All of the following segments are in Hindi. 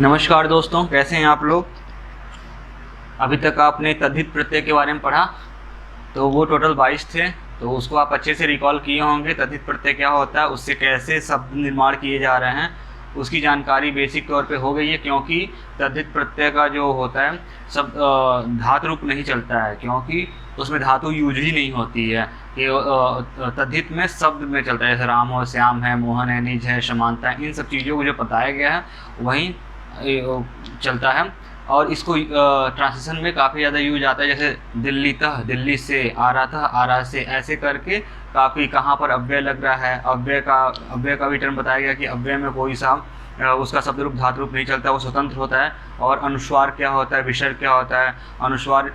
नमस्कार दोस्तों, कैसे हैं आप लोग। अभी तक आपने तद्धित प्रत्यय के बारे में पढ़ा, तो वो टोटल 22 थे। तो उसको आप अच्छे से रिकॉल किए होंगे। तद्धित प्रत्यय क्या होता है, उससे कैसे शब्द निर्माण किए जा रहे हैं, उसकी जानकारी बेसिक तौर पे हो गई है। क्योंकि तद्धित प्रत्यय का जो होता है सब धातु रूप नहीं चलता है, क्योंकि उसमें धातु यूज ही नहीं होती है। ये तद्धित में शब्द में चलता है, जैसे राम और श्याम है, मोहन है, निज है, समानता है। इन सब चीज़ों को जो बताया गया है वहीं चलता है। और इसको ट्रांसलेशन में काफ़ी ज़्यादा यूज आता है, जैसे दिल्ली तह, दिल्ली से, आ रहा था, आ रहा से, ऐसे करके काफ़ी कहाँ पर अव्यय लग रहा है। अव्यय का भी टर्म बताया गया कि अव्यय में कोई सा उसका शब्द रूप धातु रूप नहीं चलता, वो स्वतंत्र होता है। और अनुस्वार क्या होता है, विसर्ग क्या होता है। अनुस्वार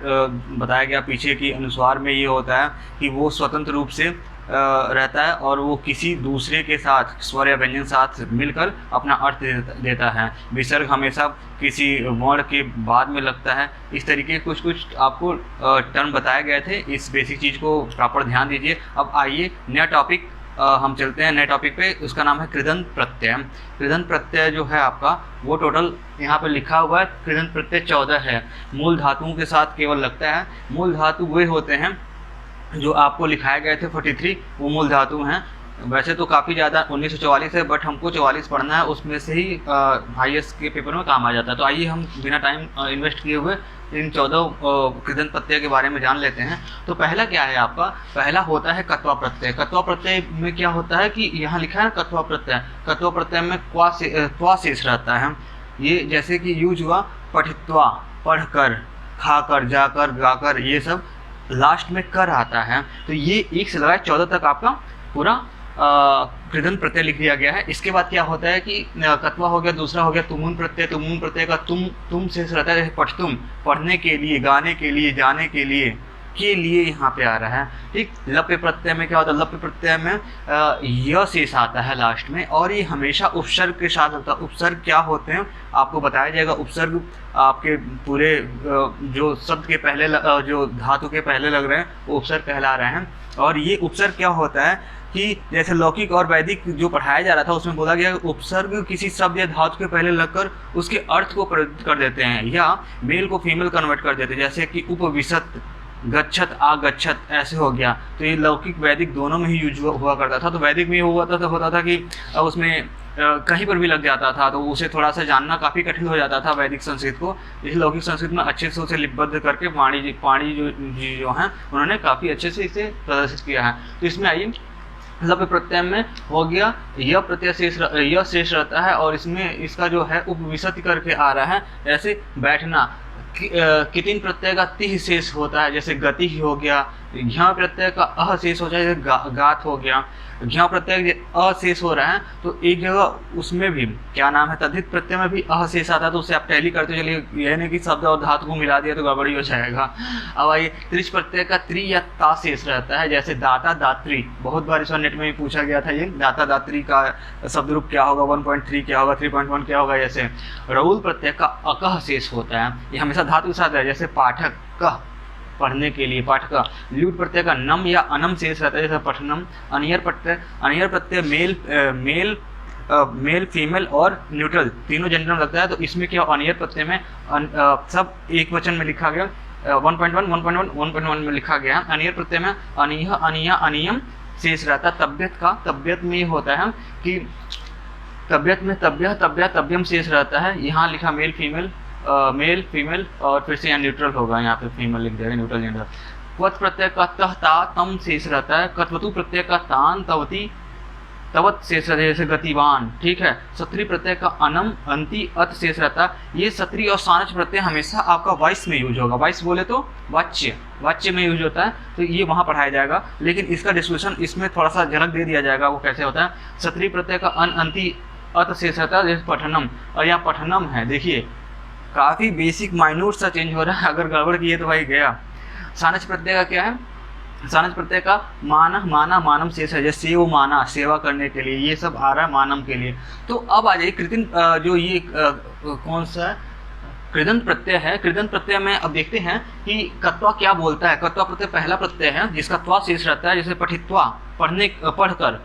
बताया गया पीछे कि अनुस्वार में ये होता है कि वो स्वतंत्र रूप से रहता है और वो किसी दूसरे के साथ स्वर या व्यंजन साथ मिलकर अपना अर्थ देता है। विसर्ग हमेशा किसी वर्ण के बाद में लगता है। इस तरीके कुछ कुछ आपको टर्म बताए गए थे। इस बेसिक चीज़ को प्रॉपर ध्यान दीजिए। अब आइए नया टॉपिक हम चलते हैं नए टॉपिक पे। उसका नाम है कृदंत प्रत्यय। कृदंत प्रत्यय जो है आपका वो टोटल यहाँ पे लिखा हुआ है, कृदंत प्रत्यय 14 है। मूल धातुओं के साथ केवल लगता है। मूल धातु वे होते हैं जो आपको लिखाए गए थे 43, वो मूल धातु हैं। वैसे तो काफ़ी ज़्यादा 1944 है, बट हमको 44 पढ़ना है, उसमें से ही IAS के पेपर में काम आ जाता है। तो आइए हम बिना टाइम इन्वेस्ट किए हुए इन 14 कृदंत प्रत्यय के बारे में जान लेते हैं। तो पहला क्या है आपका, पहला होता है कत्वा प्रत्यय। कत्वा प्रत्यय में क्या होता है कि यहाँ लिखा है ना कत्वा प्रत्यय। कत्वा प्रत्यय में क्वा शेष रहता है। ये जैसे कि यूज हुआ पठित्वा, पढ़कर, खाकर, जाकर, गाकर, ये सब लास्ट में कर आता है। तो ये 1 से लगाए 14 तक आपका पूरा कृदंत प्रत्यय लिख दिया गया है। इसके बाद क्या होता है कि कत्वा हो गया, दूसरा हो गया तुमुन प्रत्यय। तुमुन प्रत्यय का तुम से रहता है, जैसे पठतुम, पढ़ने के लिए, गाने के लिए, जाने के लिए यहाँ पे आ रहा है। ठीक। लप्य प्रत्यय में क्या होता है, लप्य प्रत्यय में य शेष आता है लास्ट में, और ये हमेशा उपसर्ग के साथ होता है। उपसर्ग क्या होते हैं आपको बताया जाएगा। उपसर्ग आपके पूरे जो शब्द के पहले जो धातु के पहले लग रहे हैं वो उपसर्ग कहला रहे हैं। और ये उपसर्ग क्या होता है कि जैसे लौकिक और वैदिक जो पढ़ाया जा रहा था उसमें बोला गया उपसर्ग किसी शब्द या धातु के पहले लगकर उसके अर्थ को परिवर्तित कर देते हैं या मेल को फीमेल कन्वर्ट कर देते हैं। जैसे कि उपविशत, गच्छत, आगच्छत, ऐसे हो गया। तो ये लौकिक वैदिक दोनों में ही यूज हुआ करता था। तो वैदिक में होता था कि उसमें कहीं पर भी लग जाता था, तो उसे थोड़ा सा जानना काफ़ी कठिन हो जाता था वैदिक संस्कृत को। इस लौकिक संस्कृत में अच्छे से उसे लिपिबद्ध करके पाणी जो हैं उन्होंने काफ़ी अच्छे से इसे प्रदर्शित किया है। तो इसमें आइए लप्य प्रत्यय में हो गया यह प्रत्यय शेष रहता है, और इसमें इसका जो है उपविशति करके आ रहा है। जैसे बैठना, कितिन प्रत्यय का तिह शेष होता है, जैसे गति ही हो गया। घ्या प्रत्यय का अह शेष हो जाए, जैसे गात हो गया। घ्या प्रत्यय अ शेष हो रहा है तो एक जगह उसमें भी क्या नाम है, तद्धित प्रत्यय में भी अह शेष आता है। तो उसे आप टैली करते चलिए, यह नहीं कि शब्द और धातु को मिला दिया तो गड़बड़ी हो जाएगा। अब आइए त्रिश प्रत्यय का त्रि या ता शेष रहता है, जैसे दाता, दात्री। बहुत बार इस बार नेट में भी पूछा गया था ये दाता, दात्री का शब्द रूप क्या होगा, 1.3 क्या होगा, 3.1 क्या होगा। जैसे रऊल प्रत्यय का अकह शेष होता है, ये हमेशा धातु के साथ है। जैसे पाठक, कह, पढ़ने के लिए, पाठक। ल्यूट प्रत्यय का नम या अनम शेष रहता है, जैसे पठनम। अनियर प्रत्यय मेल, फीमेल और न्यूट्रल तीनों जेंडर में लगता है। तो इसमें क्या अनियर प्रत्यय में सब एक वचन में लिखा गया। 1.1 में लिखा गया है। अनियर प्रत्यय में अनिह, अनिया, अनियम शेष रहता है। तबियत का, तबियत में होता है कि तबियत में तब्यह, तब्या, तब्यम शेष रहता है। यहाँ लिखा मेल, फीमेल और फिर से यहाँ न्यूट्रल होगा, यहाँ पे फीमेल लिख देगा, न्यूट्रल जेंडर। क्वत प्रत्यय का तह, ता, तम शेष रहता है। कत्वतु प्रत्यय का तान, तवती, तवत शेष रहता है, जैसे गतिवान। ठीक है। सत्री प्रत्यय का अनम, अंति, अत शेष रहता है। ये सत्री और सानच प्रत्यय हमेशा आपका वाइस में यूज होगा। वाइस बोले तो वाच्य में यूज होता है, तो ये वहाँ पढ़ाया जाएगा। लेकिन इसका डिस्क्रिप्शन इसमें थोड़ा सा झलक दे दिया जाएगा वो कैसे होता है। सत्री प्रत्यय का अन, अंति, अत शेष रहता है, जैसे पठनम। और यहाँ पठनम है, देखिए काफ़ी बेसिक माइन्यूट सा चेंज हो रहा है, अगर गड़बड़ किए तो भाई गया। सानच प्रत्यय का क्या है, सानच प्रत्यय का मानह, माना, मानम शेष है, जैसे वो माना, सेवा करने के लिए, ये सब आ रहा है मानम के लिए। तो अब आ जाइए कृतिन, जो ये कौन सा कृदंत प्रत्यय है। कृदंत प्रत्यय में अब देखते हैं कि कत्वा क्या बोलता है। कत्वा प्रत्यय पहला प्रत्यय है जिसका त्वा शेष रहता है, जैसे पठित्वा, पढ़कर,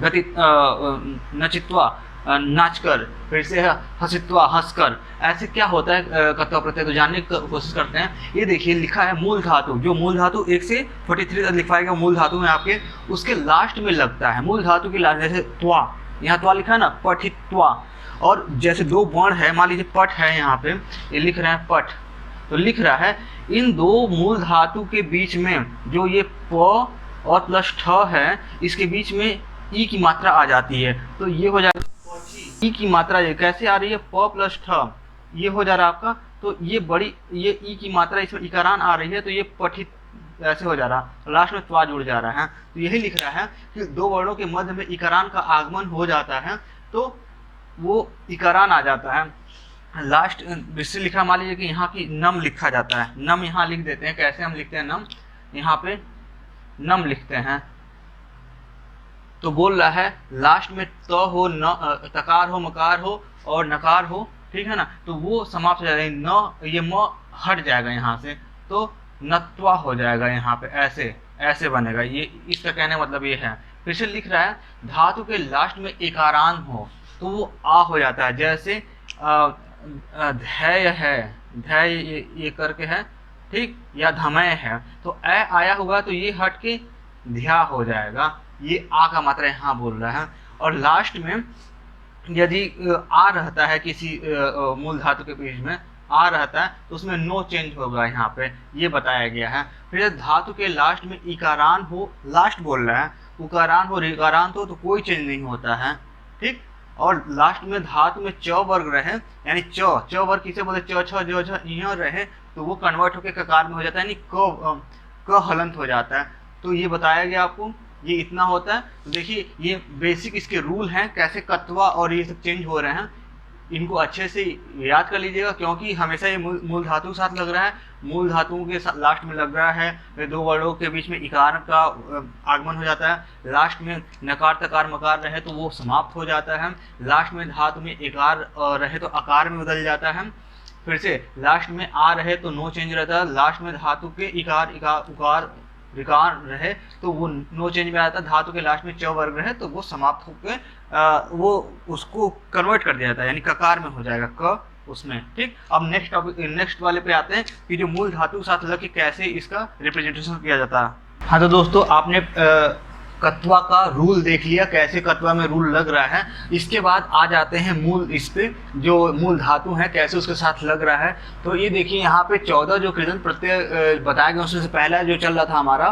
गति, नचित्वा, नाचकर, फिर से हसित्वा हंसकर। ऐसे क्या होता है कर्तव्य प्रत्यय, तो जानने की कोशिश करते हैं। ये देखिए लिखा है मूल धातु, जो मूल धातु 1 से 43 तक लिखवाएगा मूल धातु में आपके, उसके लास्ट में लगता है मूल धातु की लास्ट। जैसे त्वा, यहाँ त्वा लिखा है ना, पठित्वा। और जैसे 2 वर्ण है, मान लीजिए पठ है, यहाँ पे ये लिख रहे हैं पठ, तो लिख रहा है इन 2 मूल धातु के बीच में जो ये प और प्लस ठ है, इसके बीच में ई की मात्रा आ जाती है, तो ये हो जाएगा ई की मात्रा। ये कैसे आ रही है, प प्लस ठ, ये हो जा रहा है आपका। तो ये बड़ी, ये ई की मात्रा इसमें इकारान आ रही है, तो ये पठित ऐसे हो जा रहा, लास्ट में त्वा जुड़ जा रहा है। तो यही लिख रहा है कि 2 वर्णों के मध्य में इकारान का आगमन हो जाता है, तो वो इकारान आ जाता है। लास्ट जिससे लिखा, मान लीजिए कि यहाँ की नम लिखा जाता है, नम यहाँ लिख देते हैं। कैसे हम लिखते हैं नम, यहाँ पे नम लिखते हैं। तो बोल रहा है लास्ट में त हो, न तकार हो, मकार हो और नकार हो, ठीक है ना, तो वो समाप्त हो जाएगा। न ये म हट जाएगा यहाँ से, तो नत्वा हो जाएगा यहाँ पे, ऐसे ऐसे बनेगा। ये इसका कहने मतलब ये है। फिर से लिख रहा है धातु के लास्ट में एकारान हो तो वो आ हो जाता है। जैसे धैर्य है, धैर्य ये करके है, ठीक, या धमय है, तो ए आया होगा तो ये हट के ध्या हो जाएगा। ये आ का मात्रा यहाँ बोल रहा है। और लास्ट में यदि आ रहता है किसी मूल धातु के बीच में आ रहता है तो उसमें नो चेंज होगा, यहाँ पे ये बताया गया है। फिर धातु के लास्ट में इकारान हो, लास्ट बोल रहा है, उकारान हो, रिकारान हो तो कोई चेंज नहीं होता है, ठीक। और लास्ट में धातु में च वर्ग रहे, यानी च वर्ग किसे बोलते, च छ ज झ यहाँ रहे तो वो कन्वर्ट होकर ककार में हो जाता है, यानी क हलंत हो जाता है। तो ये बताया गया आपको, ये इतना होता है। तो देखिए ये बेसिक इसके रूल हैं, कैसे कत्वा और ये सब चेंज हो रहे हैं, इनको अच्छे से याद कर लीजिएगा, क्योंकि हमेशा ये मूल धातु के साथ लग रहा है, मूल धातुओं के साथ लास्ट में लग रहा है। फिर 2 वर्णों के बीच में इकार का आगमन हो जाता है। लास्ट में नकार तकार मकार रहे तो वो समाप्त हो जाता है। लास्ट में धातु में इकार रहे तो आकार में बदल जाता है। फिर से लास्ट में आ रहे तो नो चेंज रहता है। लास्ट में धातु के इकार उकार विकार रहे तो वो नो चेंज में आता है। धातु के लास्ट में च वर्ग रहे तो वो समाप्त होकर वो उसको कन्वर्ट कर दिया जाता है, यानी ककार में हो जाएगा क उसमें, ठीक। अब नेक्स्ट टॉपिक, नेक्स्ट वाले पे आते हैं कि जो मूल धातु के साथ लग के कैसे इसका रिप्रेजेंटेशन किया जाता है। हाँ तो दोस्तों आपने कत्वा का रूल देख लिया, कैसे कत्वा में रूल लग रहा है। इसके बाद आ जाते हैं मूल, इस पे जो मूल धातु है कैसे उसके साथ लग रहा है। तो ये देखिए यहाँ पे 14 जो कृदंत प्रत्यय बताया गया उसमें से पहला जो चल रहा था हमारा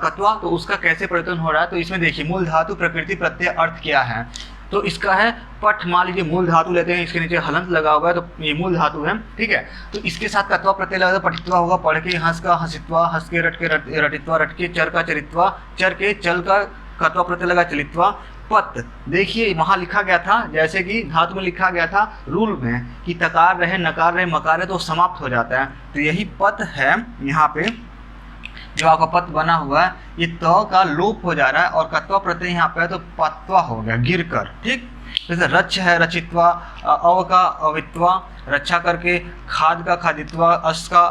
कत्वा, तो उसका कैसे परिवर्तन हो रहा है। तो इसमें देखिए मूल धातु प्रकृति प्रत्यय अर्थ क्या है, तो इसका है पठ। मान लीजिए मूल धातु लेते हैं, इसके नीचे हलंत लगा हुआ है तो ये मूल धातु है, ठीक है। तो इसके साथ कत्वा प्रत्यय लगा, पठित्वा होगा, पढ़ के हंस का हंसित्वा, हंस के रट के रटित्वा, रट के चर का चरित्वा, चर के चल का कत्वा प्रत्यय लगा चलित्वा। पत देखिए वहाँ लिखा गया था, जैसे कि धातु में लिखा गया था रूल में कि तकार रहे, नकार रहे, मकार रहे तो समाप्त हो जाता है। तो यही पत है, यहाँ पे जो आपका पत बना हुआ है ये त का लोप हो जा रहा है और कत्वा प्रत्यय यहाँ पे है तो पत्वा हो गया गिर कर, ठीक। जैसे रच है रचित्वा, अव का अवित्वा, रक्षा करके, खाद का खादित्वा, अस का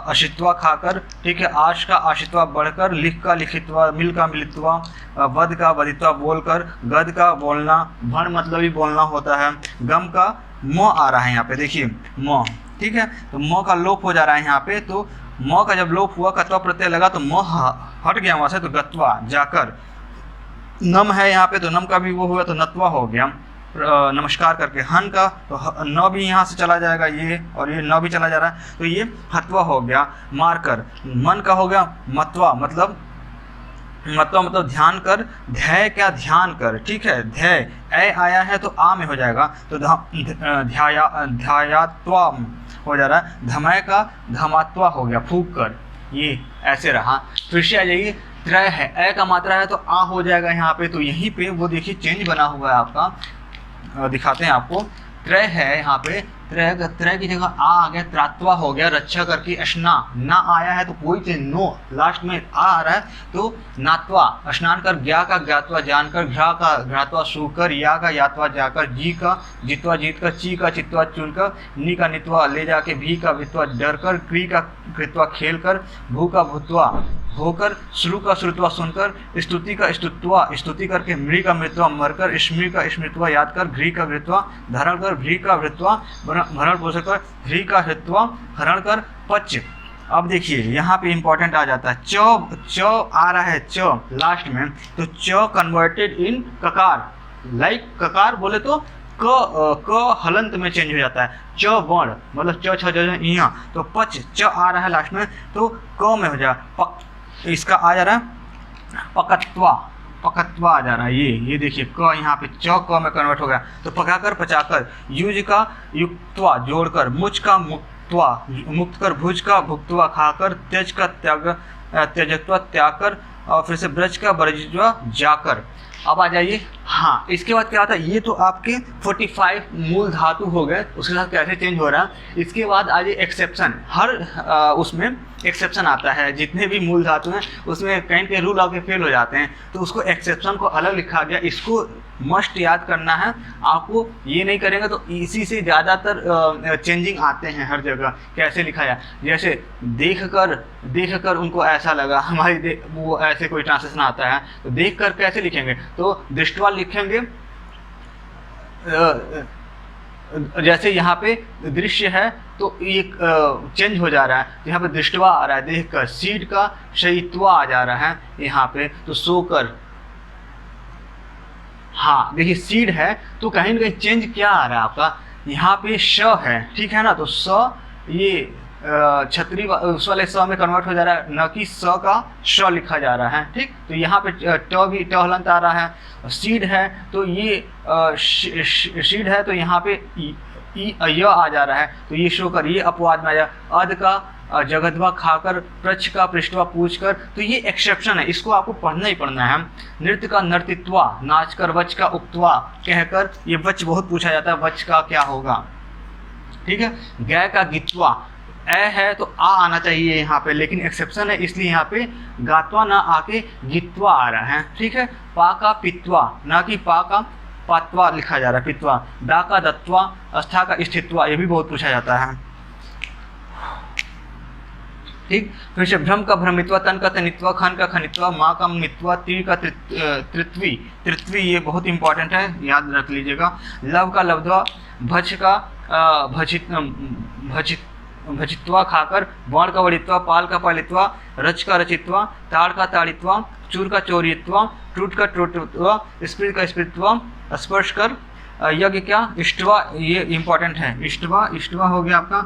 अशित्वा खाकर, ठीक है, आश का आशित्वा बढ़कर, लिख का लिखित्वा, मिल का मिलित्वा, वध का वधित्वा बोलकर, गद का बोलना, भण मतलब ही बोलना होता है, गम का म आ रहा है यहाँ पे देखिए म, ठीक है। तो म का लोप हो जा रहा है यहाँ पे, तो म का जब लोप हुआ कत्वा प्रत्यय लगा तो म हट गया वहाँ से, तो गत्वा जाकर। नम है यहाँ पे तो नम का भी वो हुआ तो नत्वा हो गया नमस्कार करके। हन का तो न भी यहाँ से चला जाएगा ये, और ये न भी चला जा रहा है तो ये हत्वा हो गया। मारकर मन का हो गया मतवा, मतलब मतवा मतलब ध्यान कर, ध्याय क्या ध्यान कर, ठीक है। ध्याय ए आया है तो आ में हो जाएगा तो ध्यायात्वा हो जा रहा है। धमय का धमात्वा हो गया फूक कर, ये ऐसे रहा। फिर से आ जाइए, त्रय है, ए का मात्रा है तो आ हो जाएगा यहाँ पे, तो यहीं पे वो देखिए चेंज बना हुआ है आपका, दिखाते हैं आपको। त्रय है यहाँ पे, त्रय की जगह आ गया, त्रात्वा हो गया, रक्षा करके स्ना, ना आया है तो कोई चीज नो, लास्ट में आ रहा है तो नात्वा, स्नान कर, ज्ञा का ज्ञातवा जानकर, घ्रा का घ्रात्वा सूकर, या का यात्वा जाकर, जी का जित्वा जीत कर, ची का चित्वा चुन कर, नी का नित्वा ले जाके, भी का भित्वा डर कर, क्री का कृत्वा खेल कर, भू का भूतवा होकर, श्रु का श्रुत्वा सुनकर, स्तुति का स्तुत्वा स्तुति करके, मृ का मृत्वा मरकर, स्मृ का स्मृत्वा याद कर, घृ का घृत्वा धारण कर, भ्री का भृत्वा भरण पोषण कर, ह्री का हृत्वा हरण कर, पच। अब देखिए यहाँ पे इंपॉर्टेंट आ जाता है, च आ रहा है च लास्ट में, तो च कन्वर्टेड इन ककार, लाइक ककार बोले तो क हलंत में चेंज हो जाता है, च वर्ण मतलब च छ ज यहाँ, तो पच च आ रहा है लास्ट में तो क में हो जाएगा, इसका आ जा रहा है पकत्वा, पकत्वा आ जा रहा है, ये देखिए क यहाँ पे च क में कन्वर्ट हो गया, तो पकाकर पचाकर, युज का युक्त्वा जोड़कर, मुच का मुक्त्वा मुक्त कर, भुज का भुक्त्वा खाकर, त्यज का त्याग त्यजत्वा त्याग कर, और फिर से ब्रज का ब्रजत्वा जाकर। अब आ जाइए, हाँ इसके बाद क्या आता है, ये तो आपके 45 मूल धातु हो गए, उसके साथ कैसे चेंज हो रहा है। इसके बाद आ जाइए एक्सेप्शन, हर उसमें एक्सेप्शन आता है, जितने भी मूल धातु हैं उसमें कहीं कहीं रूल आके फेल हो जाते हैं, तो उसको एक्सेप्शन को अलग लिखा गया, इसको मस्ट याद करना है आपको, ये नहीं करेंगे तो इसी से ज़्यादातर चेंजिंग आते हैं हर जगह। कैसे लिखा जाए, जैसे देख कर उनको ऐसा लगा, हमारी वो ऐसे कोई ट्रांसलेशन आता है, तो देख कर कैसे लिखेंगे, तो दृष्टवा लिखेंगे, जैसे यहाँ पे दृश्य है तो एक चेंज हो जा रहा है, यहाँ पे दृष्टवा आ रहा है देख कर, सीड का शयित्वा आ जा रहा है यहाँ पे, तो सोकर, हाँ देखिए सीड है तो कहीं ना कहीं चेंज क्या आ रहा है आपका, यहाँ पे श है, ठीक है ना, तो स ये छतरी उस वाले स में कन्वर्ट हो जा रहा है, न कि स का श लिखा जा रहा है, ठीक, तो यहाँ पे ट भी ट हलंत आ रहा है, सीड है तो ये शीड है तो यहाँ पे य आ जा रहा है, तो ये शो कर, ये अपवाद में आ जा, अध का जगधवा खाकर, प्रच्छ का पृष्ठवा पूछ कर, तो ये एक्सेप्शन है, इसको आपको पढ़ना ही पढ़ना है। नृत्य का नर्तित्वा नाच कर, वच का उक्त्वा कहकर, ये वच बहुत पूछा जाता है, वच का क्या होगा, ठीक है। गाय का गित्वा, ए है तो आ आना चाहिए यहाँ पे, लेकिन एक्सेप्शन है इसलिए यहाँ पे गात्वा ना आके गित्वा आ रहा है, ठीक है। पा का पित्वा, ना कि पा का पात्वा लिखा जा रहा है, पित्वा। डा का दत्वा, अस्था का स्थित्वा, ये भी बहुत पूछा जाता है, ठीक। फिर से भ्रम का भ्रमित्वा, तन का तनित्वा, खन का खनित्वा, माँ का मित्वा, तिर का तृत्वी, तृत्वी ये बहुत इंपॉर्टेंट है, याद रख लीजिएगा। लव का लब्धवा, भज का भजित्वा खाकर, वर्ण का वणित्वा, पाल का पालित्वा, रच का रचित्वा, ताड़ का ताड़ित्वा, चूर का चोरित्वा, टूट का टूटत्वा, स्पृत का स्पृतत्वा, स्पर्श कर, यज्ञ क्या इष्टवा, ये इंपॉर्टेंट है, इष्टवा हो गया आपका,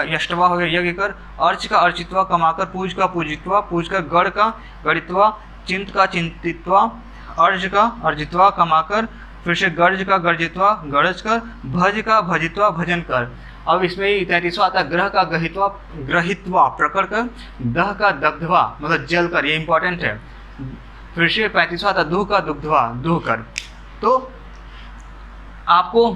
यष्टवा हो गया यज्ञ कर, अर्च का अर्चित्वा कमाकर, पूज का पूजित्वा, पूज कर, गढ़ का गढ़ित्वा, चिंत का चिंतित्वा, अर्ज का अर्जित्वा कमाकर, फिर से गर्ज का गर्जित्वा गरज कर, भज का भजित्वा भजन कर। अब इसमें ही 33वां आता है, ग्रह का गहित्वा ग्रहित्वा प्रकट कर, दह का दग्धवा मतलब जल कर, ये इंपॉर्टेंट है। फिर से 35वां आता है, दूह का दुग्धवा दूह कर। तो आपको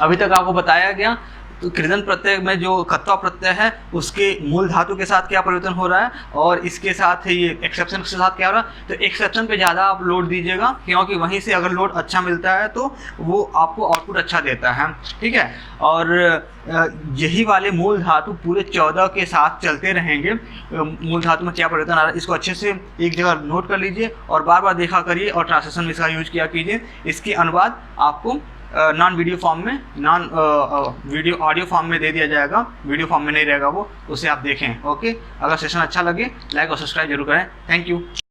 अभी तक आपको बताया गया तो कृदन प्रत्यय में जो कत्वा प्रत्यय है उसके मूल धातु के साथ क्या परिवर्तन हो रहा है, और इसके साथ ये एक्सेप्शन के साथ क्या हो रहा है। तो एक्सेप्शन पे ज़्यादा आप लोड दीजिएगा, क्योंकि वहीं से अगर लोड अच्छा मिलता है तो वो आपको आउटपुट अच्छा देता है, ठीक है। और यही वाले मूल धातु पूरे 14 के साथ चलते रहेंगे, मूल धातु में क्या परिवर्तन आ रहा है इसको अच्छे से एक जगह नोट कर लीजिए और बार बार देखा करिए, और ट्रांसलेशन में इसका यूज किया कीजिए। इसके अनुवाद आपको नॉन वीडियो फॉर्म में, नॉन वीडियो ऑडियो फॉर्म में दे दिया जाएगा, वीडियो फॉर्म में नहीं रहेगा वो, उसे आप देखें। ओके, अगर सेशन अच्छा लगे लाइक और सब्सक्राइब जरूर करें। Thank you.